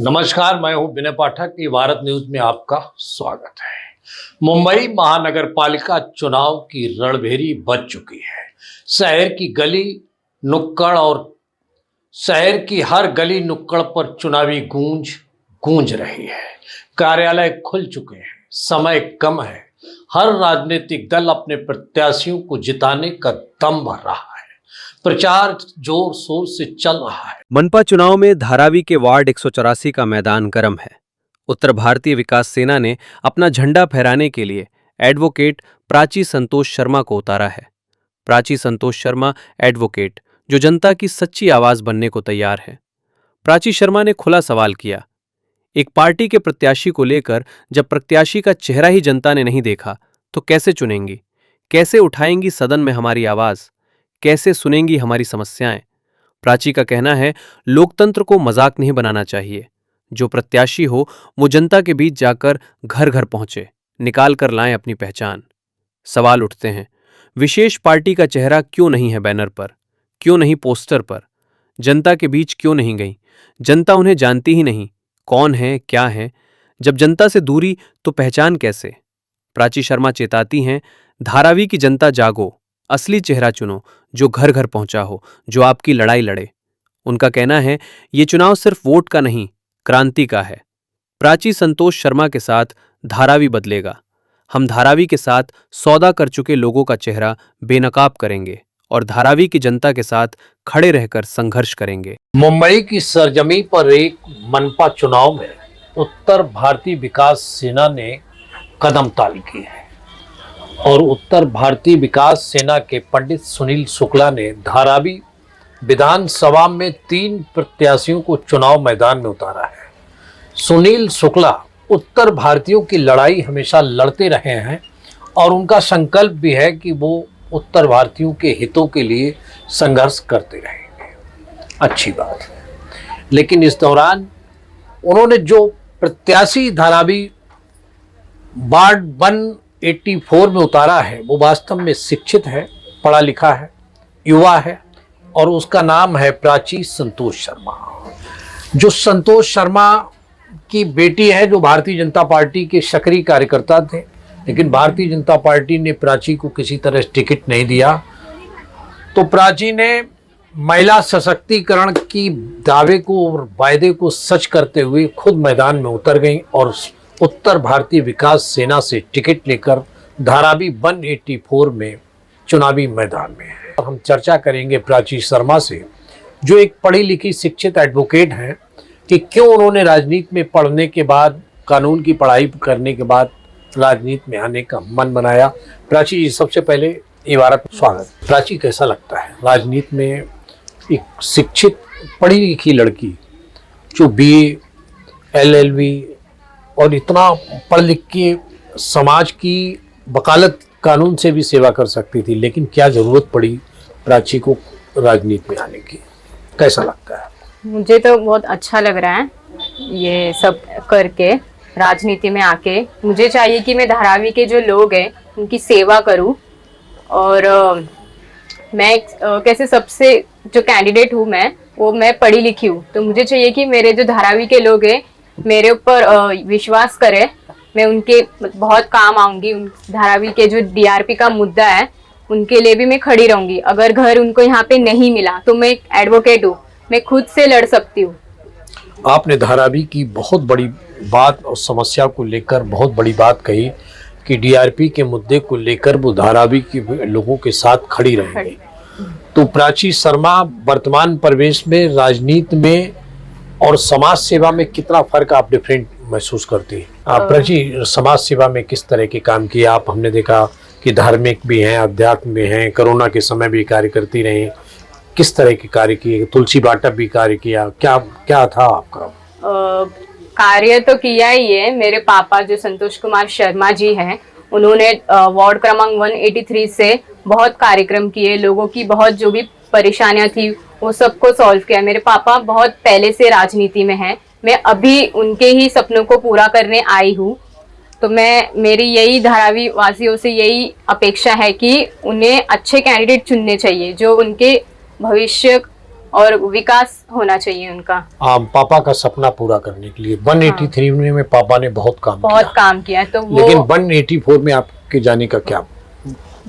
नमस्कार, मैं हूं विनय पाठक। ये भारत न्यूज में आपका स्वागत है। मुंबई महानगर पालिका चुनाव की रणभेरी बज चुकी है। शहर की गली नुक्कड़ और शहर की हर गली नुक्कड़ पर चुनावी गूंज रही है। कार्यालय खुल चुके हैं, समय कम है। हर राजनीतिक दल अपने प्रत्याशियों को जिताने का दम भर रहा है। प्रचार जोर शोर से चल रहा है। मनपा चुनाव में धारावी के वार्ड 184 का मैदान गर्म है। उत्तर भारतीय विकास सेना ने अपना झंडा फहराने के लिए एडवोकेट प्राची संतोष शर्मा को उतारा है। प्राची संतोष शर्मा एडवोकेट जो जनता की सच्ची आवाज बनने को तैयार है। प्राची शर्मा ने खुला सवाल किया, एक पार्टी के प्रत्याशी को लेकर जब प्रत्याशी का चेहरा ही जनता ने नहीं देखा तो कैसे चुनेंगी? कैसे उठाएंगी सदन में हमारी आवाज? कैसे सुनेंगी हमारी समस्याएं? प्राची का कहना है, लोकतंत्र को मजाक नहीं बनाना चाहिए। जो प्रत्याशी हो वो जनता के बीच जाकर घर घर पहुंचे, निकाल कर लाएं अपनी पहचान। सवाल उठते हैं, विशेष पार्टी का चेहरा क्यों नहीं है बैनर पर? क्यों नहीं पोस्टर पर? जनता के बीच क्यों नहीं गई? जनता उन्हें जानती ही नहीं, कौन है क्या है। जब जनता से दूरी तो पहचान कैसे? प्राची शर्मा चेताती हैं, धारावी की जनता जागो, असली चेहरा चुनो जो घर घर पहुंचा हो, जो आपकी लड़ाई लड़े। उनका कहना है, ये चुनाव सिर्फ वोट का नहीं, क्रांति का है। प्राची संतोष शर्मा के साथ धारावी बदलेगा। हम धारावी के साथ सौदा कर चुके लोगों का चेहरा बेनकाब करेंगे और धारावी की जनता के साथ खड़े रहकर संघर्ष करेंगे। मुंबई की सरजमी पर एक मनपा चुनाव में उत्तर भारतीय विकास सेना ने कदम ताल की है और उत्तर भारतीय विकास सेना के पंडित सुनील शुक्ला ने धारावी विधानसभा में 3 प्रत्याशियों को चुनाव मैदान में उतारा है। सुनील शुक्ला उत्तर भारतीयों की लड़ाई हमेशा लड़ते रहे हैं और उनका संकल्प भी है कि वो उत्तर भारतीयों के हितों के लिए संघर्ष करते रहेंगे। अच्छी बात है, लेकिन इस दौरान उन्होंने जो प्रत्याशी धारावी वार्ड 184 में उतारा है वो वास्तव में शिक्षित है, पढ़ा लिखा है, युवा है और उसका नाम है प्राची संतोष शर्मा। जो संतोष शर्मा की बेटी है, जो भारतीय जनता पार्टी के सक्रिय कार्यकर्ता थे, लेकिन भारतीय जनता पार्टी ने प्राची को किसी तरह टिकट नहीं दिया। तो प्राची ने महिला सशक्तिकरण की दावे को और वायदे को सच करते हुए खुद मैदान में उतर गई और उत्तर भारतीय विकास सेना से टिकट लेकर धारावी 184 में चुनावी मैदान में है। हम चर्चा करेंगे प्राची शर्मा से, जो एक पढ़ी लिखी शिक्षित एडवोकेट हैं, कि क्यों उन्होंने राजनीति में पढ़ने के बाद, कानून की पढ़ाई करने के बाद राजनीति में आने का मन बनाया। प्राची जी, सबसे पहले इबारत स्वागत। प्राची, कैसा लगता है राजनीति में एक शिक्षित पढ़ी लिखी लड़की जो BA, LLB और इतना पढ़ लिख के समाज की वकालत कानून से भी सेवा कर सकती थी, लेकिन क्या जरूरत पड़ी प्राची को राजनीति में आने की? कैसा लगता है? मुझे तो बहुत अच्छा लग रहा है ये सब करके, राजनीति में आके। मुझे चाहिए कि मैं धारावी के जो लोग हैं उनकी सेवा करूं और मैं कैसे सबसे जो कैंडिडेट हूं मैं पढ़ी लिखी हूं, तो मुझे चाहिए कि मेरे जो धारावी के लोग हैं मेरे ऊपर विश्वास करें। मैं उनके बहुत काम आऊंगी। धारावी के जो DRP का मुद्दा है उनके लिए भी मैं खड़ी रहूंगी। अगर घर उनको यहाँ पे नहीं मिला तो मैं एडवोकेट हूँ, मैं खुद से लड़ सकती हूँ। आपने धारावी की बहुत बड़ी बात और समस्या को लेकर बहुत बड़ी बात कही कि DRP के मुद्दे को लेकर वो धारावी के लोगों के साथ खड़ी रहेंगी। तो प्राची शर्मा वर्तमान परिवेश में, राजनीति में और समाज सेवा में कितना फर्क आप डिफरेंट महसूस करती हैं? आप प्राची समाज सेवा में किस तरह के काम किए आप? हमने देखा कि धार्मिक भी हैं, अध्यात्म भी हैं, कोरोना के समय भी कार्य करती रही। किस तरह के कार्य किए? तुलसी बाटप भी कार्य किया, क्या क्या था आपका? कार्य तो किया ही है। मेरे पापा जो संतोष कुमार शर्मा जी हैं, उन्होंने वार्ड क्रमांक 183 से बहुत कार्यक्रम किए। लोगों की बहुत जो भी परेशानियां थी वो सबको सॉल्व किया। मेरे पापा बहुत पहले से राजनीति में हैं, मैं अभी उनके ही सपनों को पूरा करने आई हूँ। तो मेरी यही धारावी वासियों से यही अपेक्षा है कि उन्हें अच्छे कैंडिडेट चुनने चाहिए जो उनके भविष्य और विकास होना चाहिए उनका। पापा का सपना पूरा करने के लिए 183 में पापा ने बहुत काम किया है, तो वो लेकिन 184 में आपके जाने का क्या?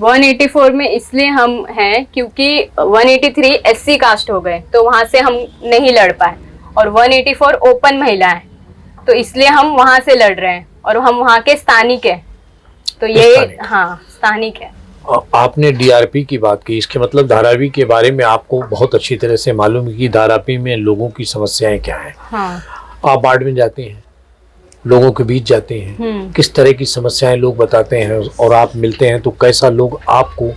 184 में इसलिए हम हैं क्योंकि 183 SC कास्ट हो गए, तो वहां से हम नहीं लड़ पाए, और 184 ओपन महिला है, तो इसलिए हम वहां से लड़ रहे हैं, और हम वहां के स्थानिक है, तो ये हाँ स्थानिक है। आपने DRP की बात की, इसके मतलब धारावी के बारे में आपको बहुत अच्छी तरह से मालूम है कि धारावी में लोगों की समस्याएं क्या हैं। हाँ। आप वार्ड में जाते हैं, लोगों के बीच जाते हैं, किस तरह की समस्याएं लोग बताते हैं, और आप मिलते हैं तो कैसा लोग आपको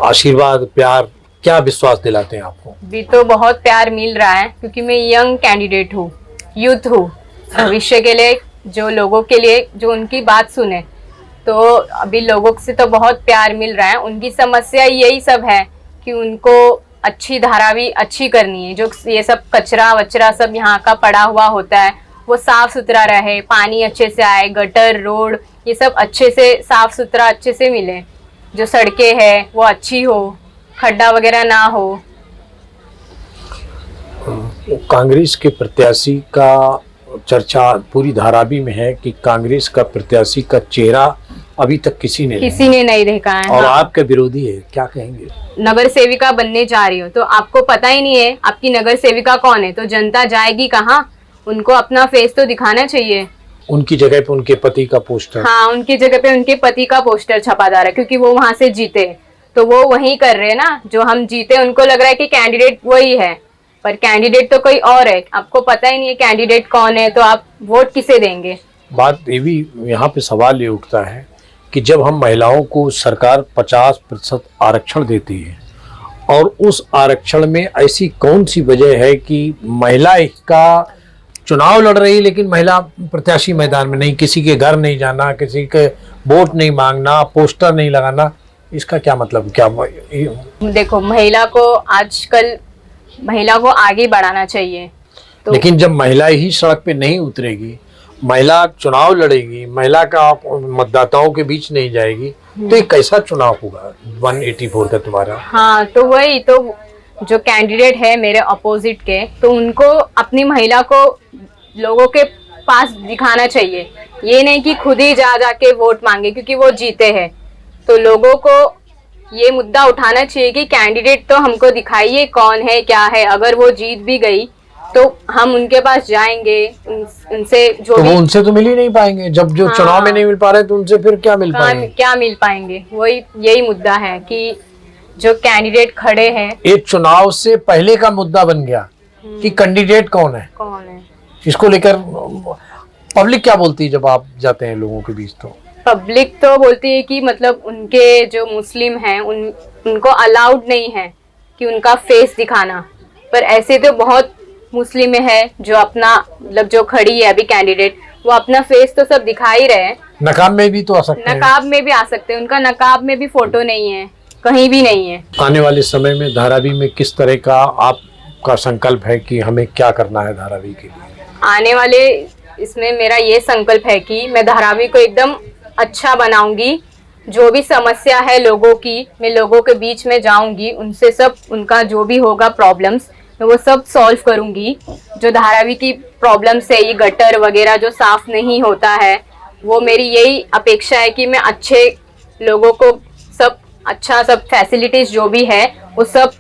आशीर्वाद, प्यार, क्या विश्वास दिलाते हैं आपको? भी तो बहुत प्यार मिल रहा है, क्योंकि मैं यंग कैंडिडेट हूँ, यूथ हूँ, भविष्य के लिए जो लोगों के लिए जो उनकी बात सुने, तो अभी लोगों से तो बहुत प्यार मिल रहा है। उनकी समस्या यही सब है कि उनको अच्छी धारावी अच्छी करनी है, जो ये सब कचरा वचरा सब यहाँ का पड़ा हुआ होता है वो साफ सुथरा रहे, पानी अच्छे से आए, गटर रोड ये सब अच्छे से साफ सुथरा अच्छे से मिले, जो सड़कें हैं वो अच्छी हो, खड्डा वगैरह ना हो। कांग्रेस के प्रत्याशी का चर्चा पूरी धारावी में है कि कांग्रेस का प्रत्याशी का चेहरा अभी तक किसी ने नहीं देखा है, और हाँ। आपके विरोधी है, क्या कहेंगे? नगर सेविका बनने जा रही हो तो आपको पता ही नहीं है आपकी नगर सेविका कौन है, तो जनता जाएगी कहाँ? उनको अपना फेस तो दिखाना चाहिए। उनकी जगह पे उनके पति का पोस्टर, हाँ, उनकी जगह पे उनके पति का पोस्टर छपा जा रहा है, क्योंकि वो वहां से जीते, तो वो वही कर रहे हैं ना जो हम जीते। उनको लग रहा है कि कैंडिडेट वही है, पर कैंडिडेट तो कोई और है। आपको पता ही नहीं है कैंडिडेट कौन है, तो आप वोट किसे देंगे? बात ये भी यहाँ पे सवाल ये उठता है कि जब हम महिलाओं को सरकार 50% आरक्षण देती है, और उस आरक्षण में ऐसी कौन सी वजह है कि महिला का चुनाव लड़ रही, लेकिन महिला प्रत्याशी मैदान में नहीं, किसी के घर नहीं जाना, किसी के वोट नहीं मांगना, पोस्टर नहीं लगाना, इसका क्या मतलब? क्या देखो, महिला को आजकल महिला को आगे बढ़ाना चाहिए, तो लेकिन जब महिला ही सड़क पे नहीं उतरेगी, महिला चुनाव लड़ेगी, महिला का मतदाताओं के बीच नहीं जाएगी, तो ये कैसा चुनाव होगा 184 का तुम्हारा? हाँ, तो वही तो जो कैंडिडेट है मेरे अपोजिट के, तो उनको अपनी महिला को लोगों के पास दिखाना चाहिए, ये नहीं कि खुद ही जा जाके वोट मांगे क्योंकि वो जीते हैं। तो लोगों को ये मुद्दा उठाना चाहिए कि कैंडिडेट तो हमको दिखाइए कौन है क्या है, अगर वो जीत भी गई तो हम उनके पास जाएंगे, उनसे जो तो वो उनसे तो मिल ही नहीं पाएंगे, जब जो चुनाव में नहीं मिल पा रहे तो उनसे फिर क्या मिल पाएंगे? क्या मिल पाएंगे? वही यही मुद्दा है कि जो कैंडिडेट खड़े हैं, एक चुनाव से पहले का मुद्दा बन गया कि कैंडिडेट कौन है, इसको लेकर पब्लिक क्या बोलती है जब आप जाते हैं लोगों के बीच? तो पब्लिक तो बोलती है कि मतलब उनके जो मुस्लिम हैं उनको अलाउड नहीं है कि उनका फेस दिखाना, पर ऐसे तो बहुत मुस्लिम है जो अपना मतलब जो खड़ी है अभी कैंडिडेट, वो अपना फेस तो सब दिखा ही रहे हैं। नकाब में भी तो आ सकते हैं, नकाब में भी आ सकते हैं, उनका नकाब में भी फोटो नहीं है, कहीं भी नहीं है। आने वाले समय में धारावी में किस तरह का आपका संकल्प है कि हमें क्या करना है धारावी के लिए? आने वाले इसमें मेरा ये संकल्प है कि मैं धारावी को एकदम अच्छा बनाऊंगी, जो भी समस्या है लोगों की मैं लोगों के बीच में जाऊंगी, उनसे सब उनका जो भी होगा प्रॉब्लम्स मैं वो सब सॉल्व करूंगी। जो धारावी की प्रॉब्लम्स है, ये गटर वगैरह जो साफ नहीं होता है, वो मेरी यही अपेक्षा है कि मैं अच्छे लोगों को सब अच्छा सब फैसिलिटीज जो भी है वो सब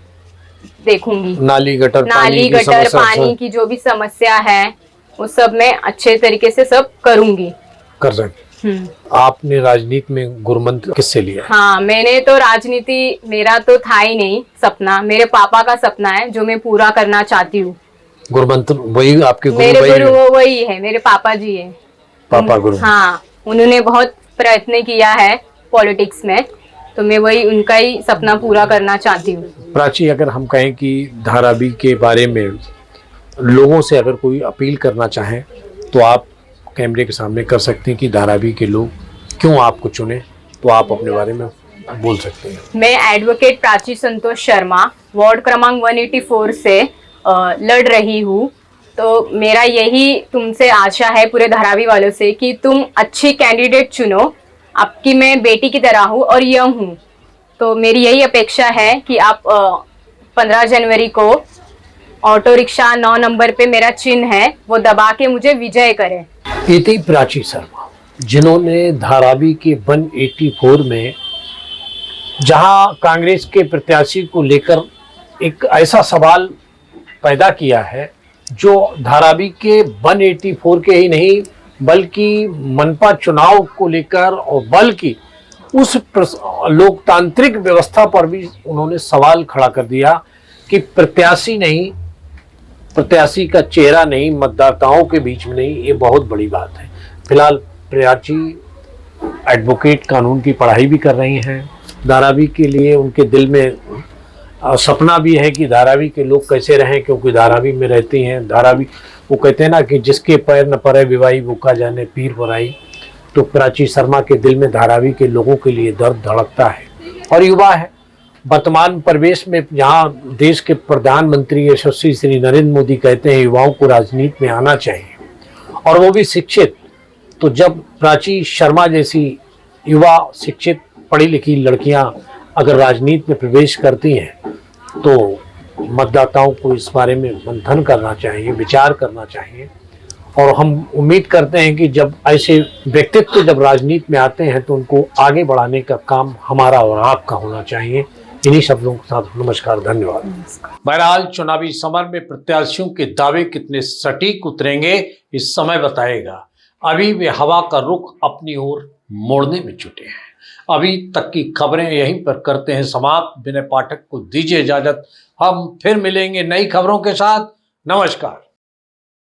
देखूंगी। नाली गटर पानी की जो भी समस्या है वो सब मैं अच्छे तरीके से सब करूंगी। कर सकते। आपने राजनीति में गुरुमंत्र किससे लिया? हाँ, मैंने तो राजनीति, मेरा तो था ही नहीं सपना, मेरे पापा का सपना है जो मैं पूरा करना चाहती हूँ। गुरुमंत्र वही आपके गुरु? मेरे गुरु वो वही है, मेरे पापा जी है। पापा गुरु? हाँ, उन्होंने बहुत प्रयत्न किया है पॉलिटिक्स में, तो मैं वही उनका ही सपना पूरा करना चाहती हूँ। प्राची, अगर हम कहें कि धारावी के बारे में लोगों से अगर कोई अपील करना चाहे तो आप कैमरे के सामने कर सकते हैं कि धारावी के लोग क्यों आपको चुने, तो आप अपने बारे में बोल सकते हैं। मैं एडवोकेट प्राची संतोष शर्मा वार्ड क्रमांक 184 से लड़ रही हूँ। तो मेरा यही तुमसे आशा है पूरे धारावी वालों से कि तुम अच्छी कैंडिडेट चुनो। आपकी मैं बेटी की तरह हूँ और यंग हूँ, तो मेरी यही अपेक्षा है कि आप 15 जनवरी को ऑटो रिक्शा 9 नंबर पे मेरा चिन्ह है, वो दबा के मुझे विजय करे। इति प्राची शर्मा, जिन्होंने धारावी के 184 में जहां कांग्रेस के प्रत्याशी को लेकर एक ऐसा सवाल पैदा किया है जो धारावी के 184 के ही नहीं बल्कि मनपा चुनाव को लेकर और बल्कि उस लोकतांत्रिक व्यवस्था पर भी उन्होंने सवाल खड़ा कर दिया कि प्रत्याशी नहीं, प्रत्याशी का चेहरा नहीं, मतदाताओं के बीच में नहीं, ये बहुत बड़ी बात है। फिलहाल प्राची एडवोकेट कानून की पढ़ाई भी कर रही हैं। धारावी के लिए उनके दिल में सपना भी है कि धारावी के लोग कैसे रहें, क्योंकि धारावी में रहती हैं। धारावी, वो कहते हैं ना कि जिसके पैर न पड़े विवाही भूखा जाने पीर पराई। तो प्राची शर्मा के दिल में धारावी के लोगों के लिए दर्द धड़कता है और युवा है। वर्तमान परिवेश में जहां देश के प्रधानमंत्री यशस्वी श्री नरेंद्र मोदी कहते हैं युवाओं को राजनीति में आना चाहिए और वो भी शिक्षित, तो जब प्राची शर्मा जैसी युवा शिक्षित पढ़ी लिखी लड़कियां अगर राजनीति में प्रवेश करती हैं तो मतदाताओं को इस बारे में मंथन करना चाहिए, विचार करना चाहिए। और हम उम्मीद करते हैं कि जब ऐसे व्यक्तित्व जब राजनीति में आते हैं तो उनको आगे बढ़ाने का काम हमारा और आपका होना चाहिए। इन्हीं शब्दों के साथ नमस्कार, धन्यवाद। बहरहाल चुनावी समर में प्रत्याशियों के दावे कितने सटीक उतरेंगे इस समय बताएगा। अभी वे हवा का रुख अपनी ओर मोड़ने में जुटे हैं। अभी तक की खबरें यहीं पर करते हैं समाप्त। विनय पाठक को दीजिए इजाजत। हम फिर मिलेंगे नई खबरों के साथ। नमस्कार।